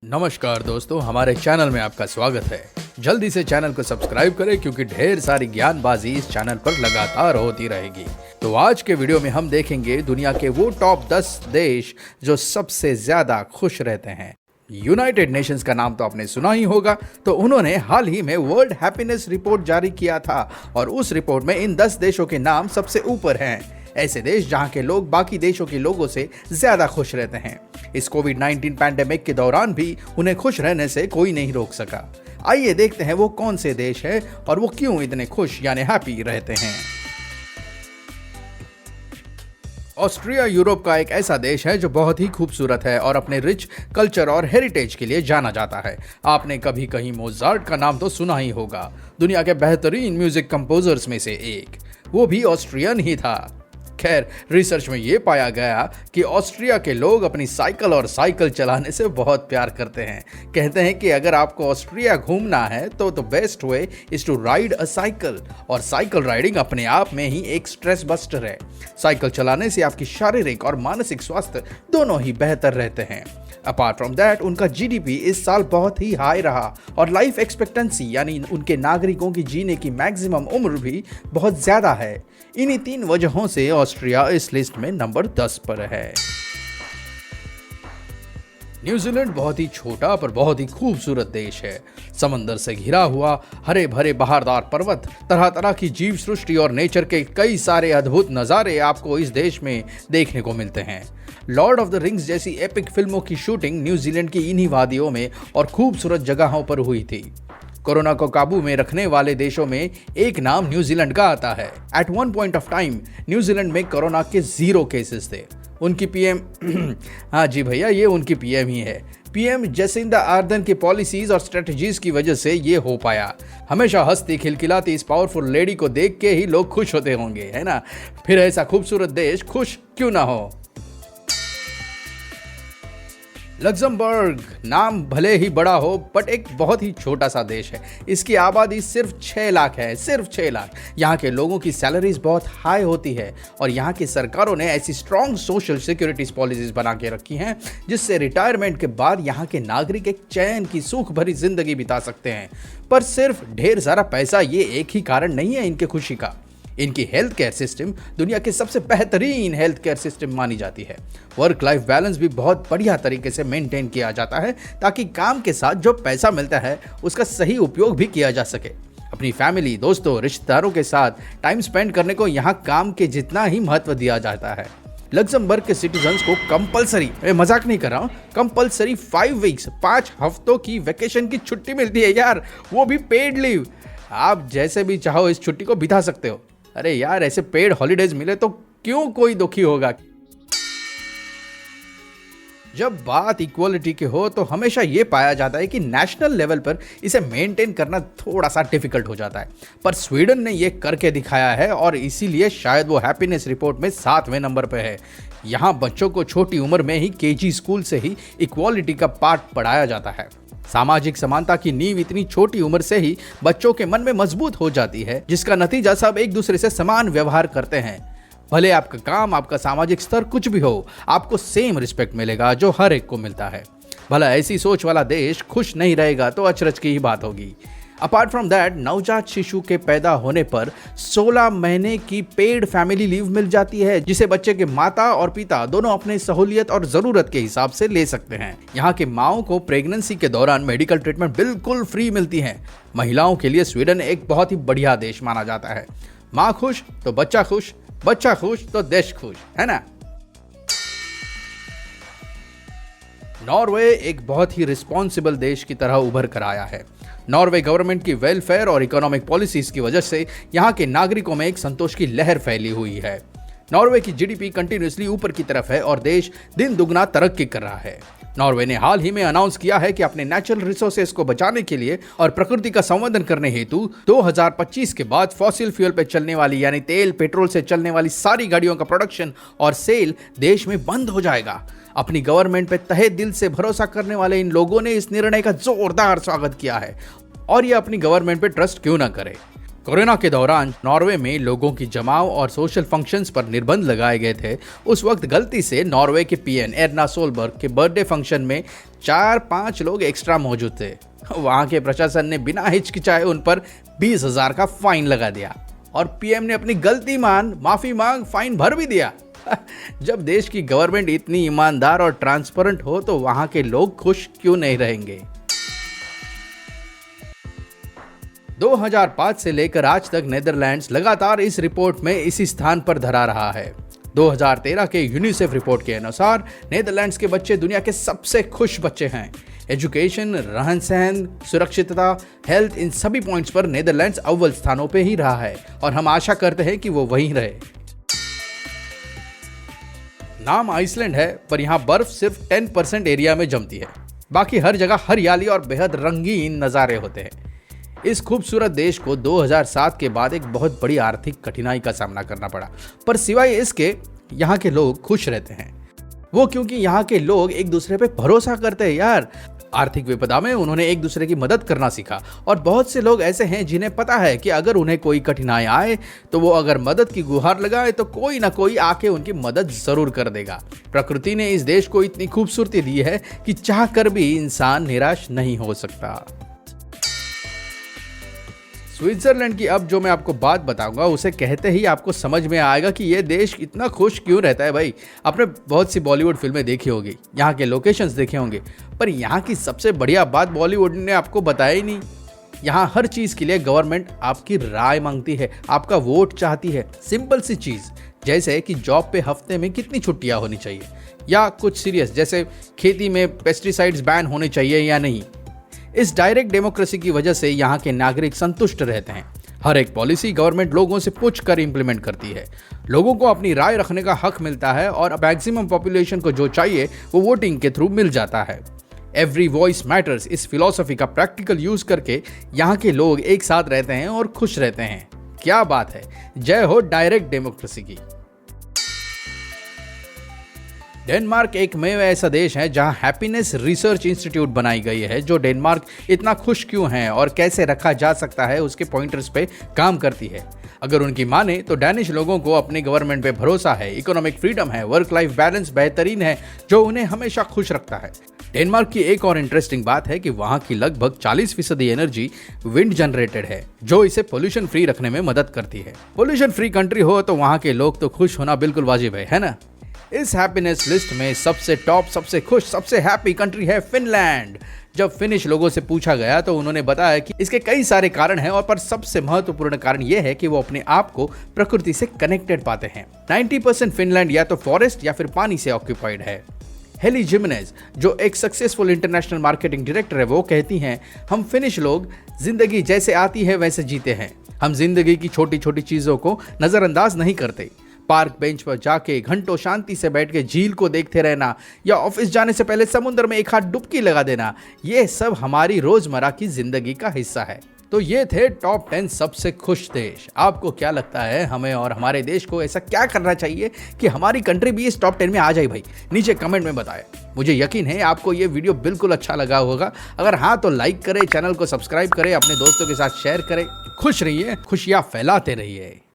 नमस्कार दोस्तों, हमारे चैनल में आपका स्वागत है। जल्दी से चैनल को सब्सक्राइब करें क्योंकि ढेर सारी ज्ञानबाजी इस चैनल पर लगातार होती रहेगी। तो आज के वीडियो में हम देखेंगे दुनिया के वो टॉप 10 देश जो सबसे ज्यादा खुश रहते हैं। यूनाइटेड नेशंस का नाम तो आपने सुना ही होगा, तो उन्होंने हाल ही में वर्ल्ड हैप्पीनेस रिपोर्ट जारी किया था और उस रिपोर्ट में इन 10 देशों के नाम सबसे ऊपर हैं। ऐसे देश जहां के लोग बाकी देशों के लोगों से ज्यादा खुश रहते हैं। इस कोविड-19 पैंडेमिक के दौरान भी उन्हें खुश रहने से कोई नहीं रोक सका। आइए देखते हैं वो कौन से देश हैं और वो क्यों इतने खुश यानी हैप्पी रहते हैं। ऑस्ट्रिया यूरोप का एक ऐसा देश है जो बहुत ही खूबसूरत है और अपने रिच कल्चर और हेरिटेज के लिए जाना जाता है। आपने कभी कहीं मोजार्ट का नाम तो सुना ही होगा, दुनिया के बेहतरीन म्यूजिक कंपोजर्स में से एक, वो भी ऑस्ट्रियन ही था। खैर, रिसर्च में ये पाया गया कि ऑस्ट्रिया के लोग अपनी साइकिल और साइकिल चलाने से बहुत प्यार करते हैं। कहते हैं कि अगर आपको ऑस्ट्रिया घूमना है तो best way is to ride a cycle, और साइकिल राइडिंग अपने आप में ही एक स्ट्रेस बस्टर है। साइकिल चलाने से आपकी शारीरिक और मानसिक स्वास्थ्य दोनों ही बेहतर रहते हैं। अपार्ट फ्रॉम दैट, उनका जीडीपी इस साल बहुत ही हाई रहा और लाइफ एक्सपेक्टेंसी यानी उनके नागरिकों की जीने की मैक्सिमम उम्र भी बहुत ज्यादा है। इन्हीं 3 वजहों से ऑस्ट्रिया इस लिस्ट में नंबर 10 पर है। न्यूजीलैंड बहुत ही छोटा पर बहुत ही खूबसूरत देश है। समंदर से घिरा हुआ हरे भरे बहारदार पर्वत, तरह तरह की जीव सृष्टि और नेचर के कई सारे अद्भुत नज़ारे आपको इस देश में देखने को मिलते हैं। लॉर्ड ऑफ द रिंग्स जैसी एपिक फिल्मों की शूटिंग न्यूजीलैंड की इन्हीं वादियों में और खूबसूरत जगहों पर हुई थी। कोरोना को काबू में रखने वाले देशों में एक नाम न्यूजीलैंड का आता है। At one point of time New Zealand में कोरोना के 0 केसेस थे। उनकी पीएम हाँ जी भैया, ये उनकी पीएम ही है। पीएम जेसिंदा आर्दर्न की पॉलिसीज और स्ट्रेटजीज की वजह से ये हो पाया। हमेशा हंसती खिलखिलाती इस पावरफुल लेडी को देख के ही लोग खुश होते होंगे, है ना? फिर ऐसा खूबसूरत देश खुश क्यों ना हो। लग्जमबर्ग नाम भले ही बड़ा हो बट एक बहुत ही छोटा सा देश है। इसकी आबादी सिर्फ 6 लाख है, सिर्फ 6 लाख। यहाँ के लोगों की सैलरीज बहुत हाई होती है और यहाँ की सरकारों ने ऐसी स्ट्रॉन्ग सोशल सिक्योरिटीज पॉलिसीज बना के रखी हैं जिससे रिटायरमेंट के बाद यहाँ के नागरिक एक चैन की सुख भरी जिंदगी बिता सकते हैं। पर सिर्फ ढेर सारा पैसा ये एक ही कारण नहीं है इनके खुशी का। इनकी हेल्थ केयर सिस्टम दुनिया के सबसे बेहतरीन हेल्थ केयर सिस्टम मानी जाती है। वर्क लाइफ बैलेंस भी बहुत बढ़िया तरीके से मेंटेन किया जाता है ताकि काम के साथ जो पैसा मिलता है उसका सही उपयोग भी किया जा सके। अपनी फैमिली, दोस्तों, रिश्तेदारों के साथ टाइम स्पेंड करने को यहाँ काम के जितना ही महत्व दिया जाता है। लग्जमबर्ग के सिटीजन्स को कंपलसरी, मजाक नहीं कर रहा हूँ, कंपलसरी 5 वीक्स 5 हफ्तों की वेकेशन की छुट्टी मिलती है यार, वो भी पेड लीव। आप जैसे भी चाहो इस छुट्टी को बिता सकते हो। अरे यार, ऐसे पेड हॉलीडेज मिले तो क्यों कोई दुखी होगा। जब बात इक्वलिटी की हो तो हमेशा ये पाया जाता है कि नेशनल लेवल पर इसे मेंटेन करना थोड़ा सा डिफिकल्ट हो जाता है, पर स्वीडन ने ये करके दिखाया है और इसीलिए शायद वो हैप्पीनेस रिपोर्ट में 7वें नंबर पे है। यहाँ बच्चों को छोटी उम्र में ही केजी स्कूल से ही इक्वालिटी का पाठ पढ़ाया जाता है। सामाजिक समानता की नींव इतनी छोटी उम्र से ही बच्चों के मन में मजबूत हो जाती है, जिसका नतीजा सब एक दूसरे से समान व्यवहार करते हैं। भले आपका काम, आपका सामाजिक स्तर कुछ भी हो, आपको सेम रिस्पेक्ट मिलेगा जो हर एक को मिलता है। भला ऐसी सोच वाला देश खुश नहीं रहेगा तो अचरज की ही बात होगी। अपार्ट फ्रॉम दैट, नवजात शिशु के पैदा होने पर 16 महीने की पेड फैमिली लीव मिल जाती है, जिसे बच्चे के माता और पिता दोनों अपने सहूलियत और जरूरत के हिसाब से ले सकते हैं। यहाँ के माओं को प्रेगनेंसी के दौरान मेडिकल ट्रीटमेंट बिल्कुल फ्री मिलती है। महिलाओं के लिए स्वीडन एक बहुत ही बढ़िया देश माना जाता है। माँ खुश तो बच्चा खुश, बच्चा खुश तो देश खुश, है ना? नॉर्वे एक बहुत ही रिस्पॉन्सिबल देश की तरह उभर कर आया है। नॉर्वे गवर्नमेंट की वेलफेयर और इकोनॉमिक पॉलिसीज की वजह से यहाँ के नागरिकों में एक संतोष की लहर फैली हुई है। नॉर्वे की जीडीपी कंटिन्यूसली ऊपर की तरफ है और देश दिन दुगना तरक्की कर रहा है। नॉर्वे ने हाल ही में अनाउंस किया है कि अपने नेचुरल रिसोर्सेज को बचाने के लिए और प्रकृति का संवर्धन करने हेतु 2025 के बाद फॉसिल फ्यूल पर चलने वाली यानी तेल पेट्रोल से चलने वाली सारी गाड़ियों का प्रोडक्शन और सेल देश में बंद हो जाएगा। अपनी गवर्नमेंट पे तहे दिल से भरोसा करने वाले इन लोगों ने इस निर्णय का जोरदार स्वागत किया है, और ये अपनी गवर्नमेंट पे ट्रस्ट क्यों ना करे। कोरोना के दौरान नॉर्वे में लोगों की जमाव और सोशल फंक्शंस पर निर्बंध लगाए गए थे। उस वक्त गलती से नॉर्वे के पीएन एर्ना सोलबर्ग के बर्थडे फंक्शन में 4-5 लोग एक्स्ट्रा मौजूद थे। वहां के प्रशासन ने बिना हिचकिचाए उन पर 20,000 का फाइन लगा दिया और पीएम ने अपनी गलती माफी मांग फाइन भर भी दिया। जब देश की गवर्नमेंट इतनी ईमानदार और ट्रांसपेरेंट हो तो वहां के लोग खुश क्यों नहीं रहेंगे। 2005 से लेकर आज तक नीदरलैंड्स लगातार इस रिपोर्ट में इसी स्थान पर धरा रहा है। 2013 के यूनिसेफ रिपोर्ट के अनुसार नीदरलैंड्स के बच्चे दुनिया के सबसे खुश बच्चे हैं। एजुकेशन, रहन सहन, सुरक्षितता, हेल्थ, इन सभी पॉइंट्स पर नीदरलैंड्स अव्वल स्थानों पे ही रहा है और हम आशा करते हैं कि वो वहीं रहे। नाम आइसलैंड है, पर यहाँ बर्फ सिर्फ 10% एरिया में जमती है। बाकी हर जगह हरियाली और बेहद रंगीन नज़ारे होते हैं। इस खूबसूरत देश को 2007 के बाद एक बहुत बड़ी आर्थिक कठिनाई का सामना करना पड़ा, पर सिवाय इसके यहाँ के लोग खुश रहते हैं। वो क्योंकि यहाँ के लोग एक दूसरे पे भरोसा करते हैं यार। आर्थिक विपदा में उन्होंने एक दूसरे की मदद करना सीखा और बहुत से लोग ऐसे हैं जिन्हें पता है कि अगर उन्हें कोई कठिनाई आए तो वो अगर मदद की गुहार लगाए तो कोई ना कोई आके उनकी मदद जरूर कर देगा। प्रकृति ने इस देश को इतनी खूबसूरती दी है कि चाह कर भी इंसान निराश नहीं हो सकता। स्विट्जरलैंड की अब जो मैं आपको बात बताऊंगा उसे कहते ही आपको समझ में आएगा कि ये देश इतना खुश क्यों रहता है। भाई, आपने बहुत सी बॉलीवुड फिल्में देखी होगी, यहाँ के लोकेशंस देखे होंगे, पर यहाँ की सबसे बढ़िया बात बॉलीवुड ने आपको बताया ही नहीं। यहाँ हर चीज़ के लिए गवर्नमेंट आपकी राय मांगती है, आपका वोट चाहती है। सिंपल सी चीज़ जैसे कि जॉब पे हफ्ते में कितनी छुट्टियाँ होनी चाहिए, या कुछ सीरियस जैसे खेती में पेस्टिसाइड्स बैन होने चाहिए या नहीं। इस डायरेक्ट डेमोक्रेसी की वजह से यहाँ के नागरिक संतुष्ट रहते हैं। हर एक पॉलिसी गवर्नमेंट लोगों से पूछ कर इम्प्लीमेंट करती है। लोगों को अपनी राय रखने का हक मिलता है और मैक्सिमम पॉपुलेशन को जो चाहिए वो वोटिंग के थ्रू मिल जाता है। एवरी वॉइस मैटर्स, इस फिलॉसफी का प्रैक्टिकल यूज करके यहाँ के लोग एक साथ रहते हैं और खुश रहते हैं। क्या बात है, जय हो डायरेक्ट डेमोक्रेसी की। डेनमार्क एकमेव ऐसा देश है जहां हैप्पीनेस रिसर्च इंस्टीट्यूट बनाई गई है जो डेनमार्क इतना खुश क्यों है और कैसे रखा जा सकता है उसके पॉइंटर्स पे काम करती है। अगर उनकी माने तो डैनिश लोगों को अपनी गवर्नमेंट पे भरोसा है, इकोनॉमिक फ्रीडम है, वर्क लाइफ बैलेंस बेहतरीन है जो उन्हें हमेशा खुश रखता है। डेनमार्क की एक और इंटरेस्टिंग बात है कि वहाँ की लगभग 40% एनर्जी विंड जनरेटेड है जो इसे पोल्यूशन फ्री रखने में मदद करती है। पोल्यूशन फ्री कंट्री हो तो वहाँ के लोग तो खुश होना बिल्कुल वाजिब है ना। इस हैप्पीनेस लिस्ट में सबसे टॉप, सबसे खुश, सबसे हैप्पी कंट्री है फिनलैंड। जब फिनिश लोगों से पूछा गया तो उन्होंने बताया कि इसके कई सारे कारण हैं और पर सबसे महत्वपूर्ण कारण यह है कि वो अपने आप को प्रकृति से कनेक्टेड पाते हैं। 90% फिनलैंड या तो फॉरेस्ट या फिर पानी से ऑक्यूपाइड है। हेली जिमेनेज जो एक सक्सेसफुल इंटरनेशनल मार्केटिंग डायरेक्टर है, वो कहती हैं, हम फिनिश लोग जिंदगी जैसे आती है वैसे जीते हैं। हम जिंदगी की छोटी छोटी चीजों को नजरअंदाज नहीं करते। पार्क बेंच पर जाके घंटों शांति से बैठ के झील को देखते रहना या ऑफिस जाने से पहले समुद्र में एक हाथ डुबकी लगा देना, ये सब हमारी रोजमर्रा की जिंदगी का हिस्सा है। तो ये थे टॉप 10 सबसे खुश देश। आपको क्या लगता है, हमें और हमारे देश को ऐसा क्या करना चाहिए कि हमारी कंट्री भी इस टॉप 10 में आ जाए? भाई नीचे कमेंट में बताएं। मुझे यकीन है आपको ये वीडियो बिल्कुल अच्छा लगा होगा। अगर हाँ तो लाइक करें, चैनल को सब्सक्राइब करें, अपने दोस्तों के साथ शेयर करें। खुश रहिए, खुशियाँ फैलाते रहिए।